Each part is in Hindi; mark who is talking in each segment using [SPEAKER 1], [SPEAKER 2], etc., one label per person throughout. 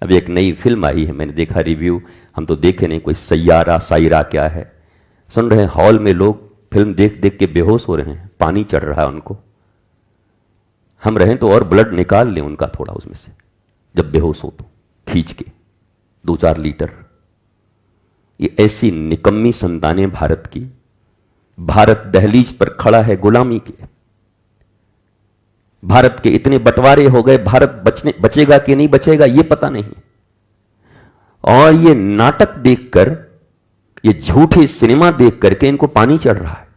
[SPEAKER 1] अभी एक नई फिल्म आई है, मैंने देखा रिव्यू, हम तो देखे नहीं, कोई सैयारा सायरा क्या है, सुन रहे हैं हॉल में लोग फिल्म देख देख के बेहोश हो रहे हैं, पानी चढ़ रहा है उनको। हम रहें तो और ब्लड निकाल लें उनका थोड़ा उसमें से, जब बेहोश हो तो खींच के 2-4 लीटर। ये ऐसी निकम्मी संतानें भारत की। भारत दहलीज पर खड़ा है गुलामी के। भारत के इतने बंटवारे हो गए, भारत बचेगा कि नहीं बचेगा ये पता नहीं। और ये नाटक देखकर, ये झूठे सिनेमा देख करके इनको पानी चढ़ रहा है।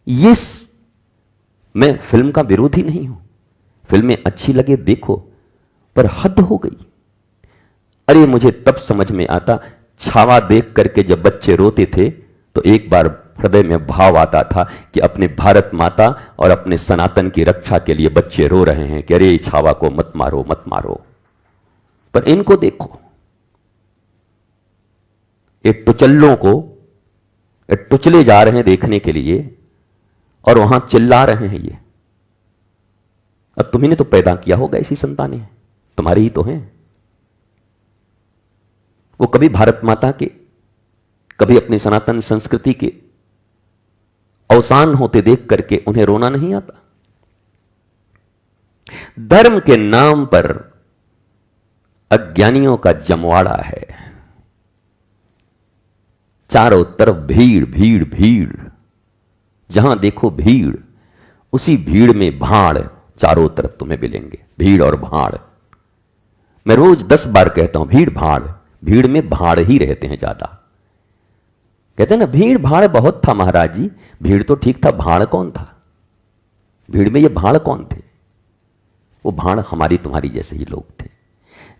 [SPEAKER 1] ये मैं फिल्म का विरोधी नहीं हूं, फिल्में अच्छी लगे देखो, पर हद हो गई। अरे मुझे तब समझ में आता, छावा देख करके जब बच्चे रोते थे तो एक बार हृदय में भाव आता था कि अपने भारत माता और अपने सनातन की रक्षा के लिए बच्चे रो रहे हैं कि अरे छावा को मत मारो मत मारो। पर इनको देखो, ये टुचल्लों को टुचले जा रहे हैं देखने के लिए और वहां चिल्ला रहे हैं ये। अब तुम्ही ने तो पैदा किया होगा ऐसी संतानें, तुम्हारी ही तो हैं। वो कभी भारत माता के, कभी अपनी सनातन संस्कृति के अवसान होते देख करके उन्हें रोना नहीं आता। धर्म के नाम पर अज्ञानियों का जमवाड़ा है। चारों तरफ भीड़ भीड़ भीड़, जहां देखो भीड़, उसी भीड़ में भाड़ चारों तरफ तुम्हें मिलेंगे, भीड़ और भाड़। मैं रोज 10 बार कहता हूं भीड़ भाड़, भीड़ में भाड़ ही रहते हैं ज्यादा। कहते हैं ना भीड़ भाड़ बहुत था महाराज जी, भीड़ तो ठीक था, भाड़ कौन था? भीड़ में ये भाड़ कौन थे? वो भाड़ हमारी तुम्हारी जैसे ही लोग थे,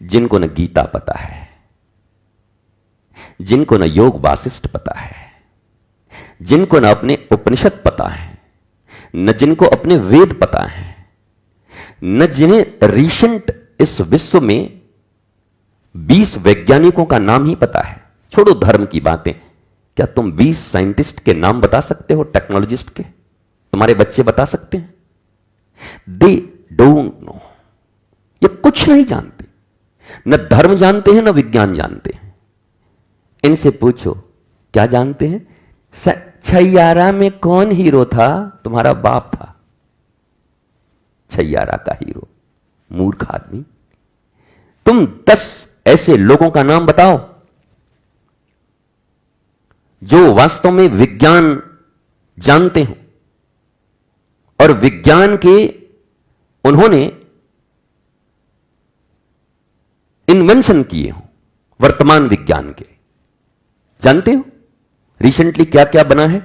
[SPEAKER 1] जिनको न गीता पता है, जिनको न योग वासिष्ठ पता है, जिनको न अपने उपनिषद पता है, न जिनको अपने वेद पता है, न जिन्हें रिसेंट इस विश्व में 20 वैज्ञानिकों का नाम ही पता है। छोड़ो धर्म की बातें, क्या तुम 20 साइंटिस्ट के नाम बता सकते हो? टेक्नोलॉजिस्ट के तुम्हारे बच्चे बता सकते हैं? दे डोंट नो, ये कुछ नहीं जानते, न धर्म जानते हैं न विज्ञान जानते हैं। इनसे पूछो क्या जानते हैं? छैयारा में कौन हीरो था? तुम्हारा बाप था छैयारा का हीरो। मूर्ख आदमी, तुम 10 ऐसे लोगों का नाम बताओ जो वास्तव में विज्ञान जानते हो और विज्ञान के उन्होंने इन्वेंशन किए हो, वर्तमान विज्ञान के। जानते हो रिसेंटली क्या क्या बना है,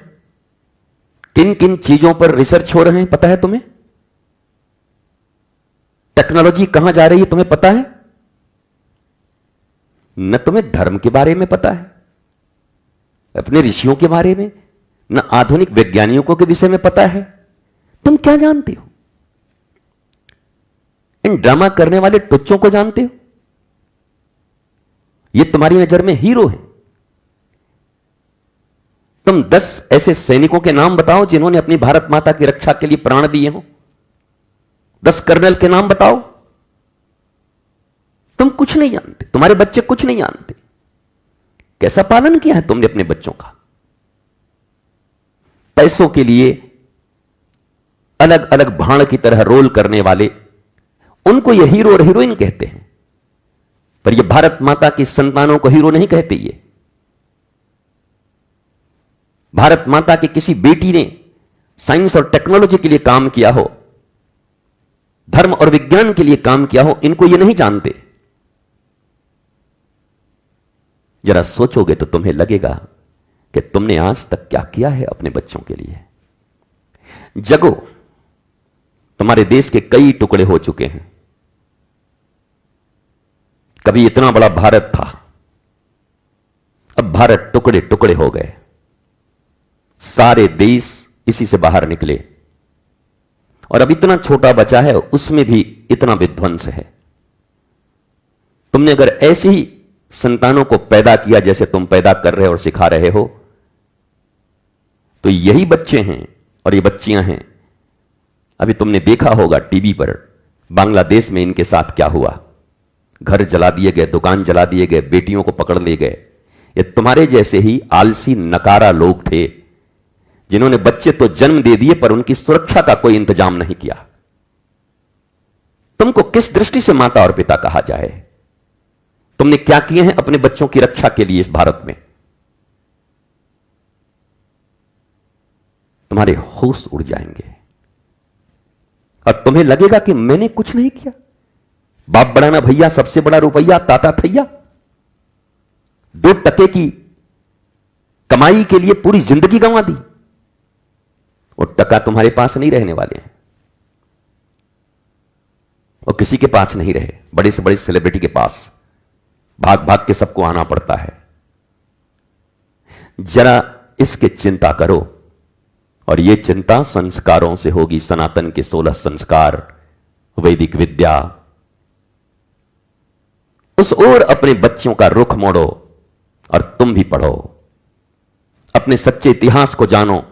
[SPEAKER 1] किन किन चीजों पर रिसर्च हो रहे हैं, पता है तुम्हें? टेक्नोलॉजी कहां जा रही है तुम्हें पता है? न तुम्हें धर्म के बारे में पता है, अपने ऋषियों के बारे में, न आधुनिक वैज्ञानिकों के विषय में पता है। तुम क्या जानते हो? इन ड्रामा करने वाले टुच्चों को जानते हो? ये तुम्हारी नजर में हीरो है। तुम 10 ऐसे सैनिकों के नाम बताओ जिन्होंने अपनी भारत माता की रक्षा के लिए प्राण दिए हो। 10 कर्नल के नाम बताओ। तुम कुछ नहीं जानते, तुम्हारे बच्चे कुछ नहीं जानते। कैसा पालन किया है तुमने अपने बच्चों का? पैसों के लिए अलग अलग भाड़ की तरह रोल करने वाले, उनको ये हीरो और हीरोइन कहते हैं, पर ये भारत माता की संतानों को हीरो नहीं कहते। ये भारत माता की किसी बेटी ने साइंस और टेक्नोलॉजी के लिए काम किया हो, धर्म और विज्ञान के लिए काम किया हो, इनको ये नहीं जानते। जरा सोचोगे तो तुम्हें लगेगा कि तुमने आज तक क्या किया है अपने बच्चों के लिए। जगो, तुम्हारे देश के कई टुकड़े हो चुके हैं। कभी इतना बड़ा भारत था, अब भारत टुकड़े टुकड़े हो गए। सारे देश इसी से बाहर निकले और अब इतना छोटा बचा है, उसमें भी इतना विध्वंस है। तुमने अगर ऐसे ही संतानों को पैदा किया जैसे तुम पैदा कर रहे हो और सिखा रहे हो, तो यही बच्चे हैं और ये बच्चियां हैं। अभी तुमने देखा होगा टीवी पर बांग्लादेश में इनके साथ क्या हुआ। घर जला दिए गए, दुकान जला दिए गए, बेटियों को पकड़ ले गए। ये तुम्हारे जैसे ही आलसी नकारा लोग थे जिन्होंने बच्चे तो जन्म दे दिए पर उनकी सुरक्षा का कोई इंतजाम नहीं किया। तुमको किस दृष्टि से माता और पिता कहा जाए? तुमने क्या किए हैं अपने बच्चों की रक्षा के लिए इस भारत में? तुम्हारे होश उड़ जाएंगे और तुम्हें लगेगा कि मैंने कुछ नहीं किया। बाप बड़ा ना भैया, सबसे बड़ा रुपया ताता थैया। 2 टके की कमाई के लिए पूरी जिंदगी गंवा दी। वो टका तुम्हारे पास नहीं रहने वाले हैं, वो किसी के पास नहीं रहे। बड़े से बड़े सेलिब्रिटी के पास भाग भाग के सबको आना पड़ता है। जरा इसकी चिंता करो, और यह चिंता संस्कारों से होगी। सनातन के 16 संस्कार, वैदिक विद्या, उस ओर अपने बच्चों का रुख मोड़ो और तुम भी पढ़ो। अपने सच्चे इतिहास को जानो।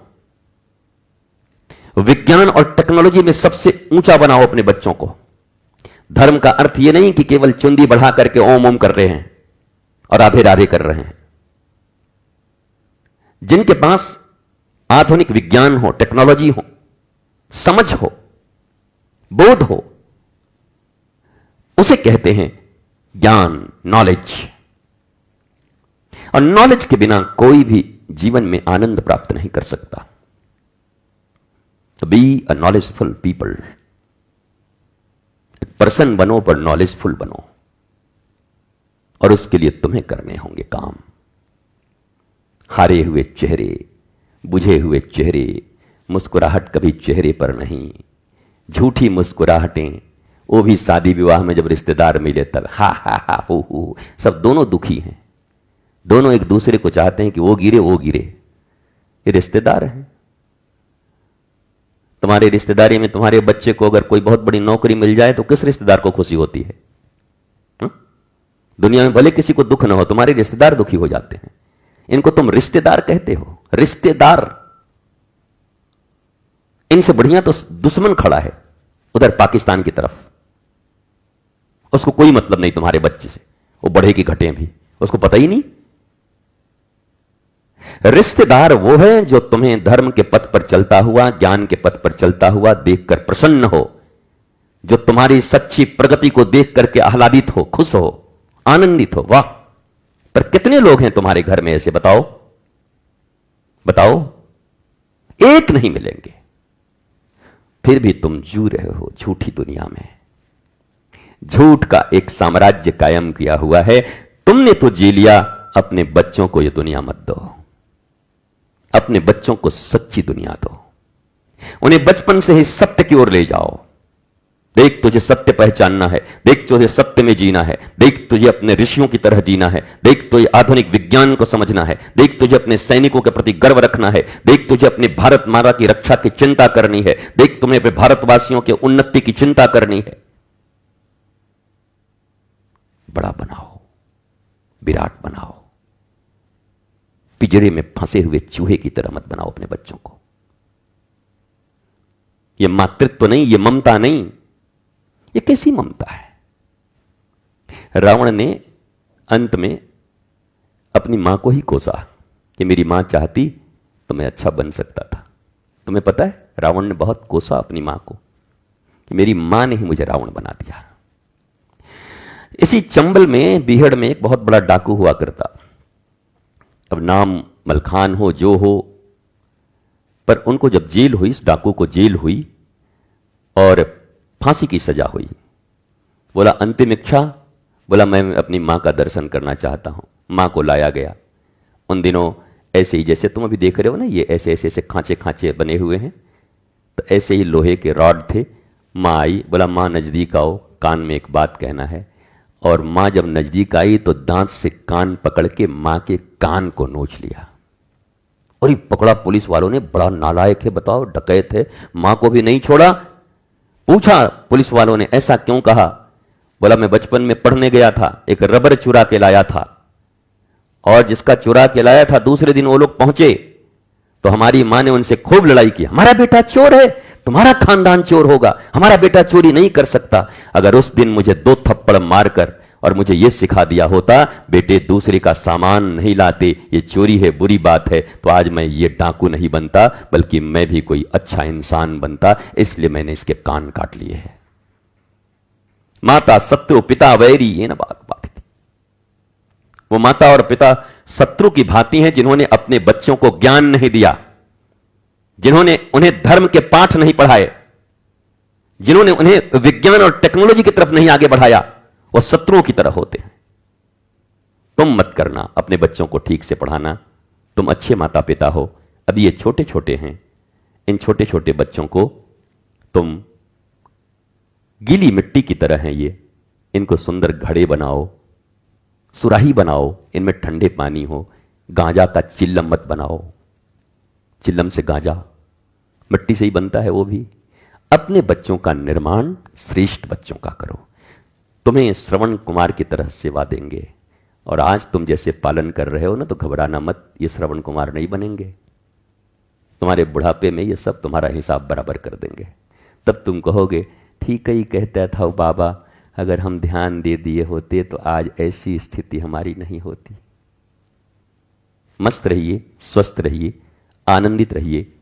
[SPEAKER 1] विज्ञान और टेक्नोलॉजी में सबसे ऊंचा बनाओ अपने बच्चों को। धर्म का अर्थ यह नहीं कि केवल चुंदी बढ़ा करके ओम ओम कर रहे हैं और राधे राधे कर रहे हैं। जिनके पास आधुनिक विज्ञान हो, टेक्नोलॉजी हो, समझ हो, बोध हो, उसे कहते हैं ज्ञान, नॉलेज। और नॉलेज के बिना कोई भी जीवन में आनंद प्राप्त नहीं कर सकता। तो बी अ नॉलेजफुल पीपल। एक पर्सन बनो पर नॉलेजफुल बनो, और उसके लिए तुम्हें करने होंगे काम। हारे हुए चेहरे, बुझे हुए चेहरे, मुस्कुराहट कभी चेहरे पर नहीं। झूठी मुस्कुराहटें, वो भी शादी विवाह में जब रिश्तेदार मिले तब हा हा हा हु, सब दोनों दुखी हैं। दोनों एक दूसरे को चाहते हैं कि वो गिरे वो गिरे। ये रिश्तेदार हैं। तुम्हारी रिश्तेदारी में तुम्हारे बच्चे को अगर कोई बहुत बड़ी नौकरी मिल जाए तो किस रिश्तेदार को खुशी होती है? दुनिया में भले किसी को दुख ना हो, तुम्हारे रिश्तेदार दुखी हो जाते हैं। इनको तुम रिश्तेदार कहते हो, रिश्तेदार। इनसे बढ़िया तो दुश्मन खड़ा है उधर पाकिस्तान की तरफ। उसको कोई मतलब नहीं तुम्हारे बच्चे से, वो बढ़े की घटे भी, उसको पता ही नहीं। रिश्तेदार वो है जो तुम्हें धर्म के पथ पर चलता हुआ, ज्ञान के पथ पर चलता हुआ देखकर प्रसन्न हो, जो तुम्हारी सच्ची प्रगति को देख करके आह्लादित हो, खुश हो, आनंदित हो। वाह! पर कितने लोग हैं तुम्हारे घर में ऐसे? बताओ बताओ, एक नहीं मिलेंगे। फिर भी तुम जू रहे हो झूठी दुनिया में। झूठ का एक साम्राज्य कायम किया हुआ है। तुमने तो जी लिया, अपने बच्चों को यह दुनिया मत दो। अपने बच्चों को सच्ची दुनिया दो। उन्हें बचपन से ही सत्य की ओर ले जाओ। देख, तुझे सत्य पहचानना है। देख, तुझे सत्य में जीना है। देख, तुझे अपने ऋषियों की तरह जीना है। देख, तुझे आधुनिक विज्ञान को समझना है। देख, तुझे अपने सैनिकों के प्रति गर्व रखना है। देख, तुझे अपने भारत माता की रक्षा की चिंता करनी है। देख, तुम्हें अपने भारतवासियों के उन्नति की चिंता करनी है। बड़ा बनाओ, विराट बनाओ। पिंजरे में फंसे हुए चूहे की तरह मत बनाओ अपने बच्चों को। यह मातृत्व नहीं, यह ममता नहीं। यह कैसी ममता है? रावण ने अंत में अपनी मां को ही कोसा कि मेरी मां चाहती तो मैं अच्छा बन सकता था। तुम्हें पता है, रावण ने बहुत कोसा अपनी मां को कि मेरी मां ने ही मुझे रावण बना दिया। इसी चंबल में, बीहड़ में एक बहुत बड़ा डाकू हुआ करता। अब नाम मलखान हो जो हो, पर उनको जब जेल हुई, इस डाकू को जेल हुई और फांसी की सजा हुई। बोला अंतिम इच्छा, बोला मैं अपनी मां का दर्शन करना चाहता हूं। मां को लाया गया। उन दिनों ऐसे ही, जैसे तुम अभी देख रहे हो ना, ये ऐसे ऐसे ऐसे खांचे खांचे बने हुए हैं, तो ऐसे ही लोहे के रॉड थे। मां आई, बोला मां नजदीक आओ, कान में एक बात कहना है। और मां जब नजदीक आई तो दांत से कान पकड़ के मां के कान को नोच लिया। और ये पकड़ा पुलिस वालों ने। बड़ा नालायक है, बताओ, डकैत है, मां को भी नहीं छोड़ा। पूछा पुलिस वालों ने ऐसा क्यों कहा? बोला मैं बचपन में पढ़ने गया था, एक रबर चुरा के लाया था, और जिसका चुरा के लाया था दूसरे दिन वो लोग पहुंचे तो हमारी मां ने उनसे खूब लड़ाई की। हमारा बेटा चोर है, तुम्हारा खानदान चोर होगा, हमारा बेटा चोरी नहीं कर सकता। अगर उस दिन मुझे 2 थप्पड़ मारकर और मुझे यह सिखा दिया होता, बेटे दूसरे का सामान नहीं लाते, ये चोरी है, बुरी बात है, तो आज मैं ये डाकू नहीं बनता, बल्कि मैं भी कोई अच्छा इंसान बनता। इसलिए मैंने इसके कान काट लिए हैं। माता शत्रु पिता वैरी, ये ना बात थी। वो माता और पिता शत्रु की भांति हैं, जिन्होंने अपने बच्चों को ज्ञान नहीं दिया, जिन्होंने उन्हें धर्म के पाठ नहीं पढ़ाए, जिन्होंने उन्हें विज्ञान और टेक्नोलॉजी की तरफ नहीं आगे बढ़ाया, वो शत्रुओं की तरह होते हैं। तुम मत करना अपने बच्चों को ठीक से पढ़ाना, तुम अच्छे माता पिता हो। अभी ये छोटे छोटे हैं, इन छोटे छोटे बच्चों को तुम गीली मिट्टी की तरह हैं ये, इनको सुंदर घड़े बनाओ, सुराही बनाओ, इनमें ठंडे पानी हो, गांजा का चिल्लम मत बनाओ, चिल्लम से गांजा मिट्टी से ही बनता है वो भी। अपने बच्चों का निर्माण श्रेष्ठ बच्चों का करो। तुम्हें श्रवण कुमार की तरह सेवा देंगे, और आज तुम जैसे पालन कर रहे हो ना, तो घबराना मत, ये श्रवण कुमार नहीं बनेंगे। तुम्हारे बुढ़ापे में ये सब तुम्हारा हिसाब बराबर कर देंगे। तब तुम कहोगे ठीक ही कहता था बाबा, अगर हम ध्यान दे दिए होते तो आज ऐसी स्थिति हमारी नहीं होती। मस्त रहिए, स्वस्थ रहिए, आनंदित रहिए,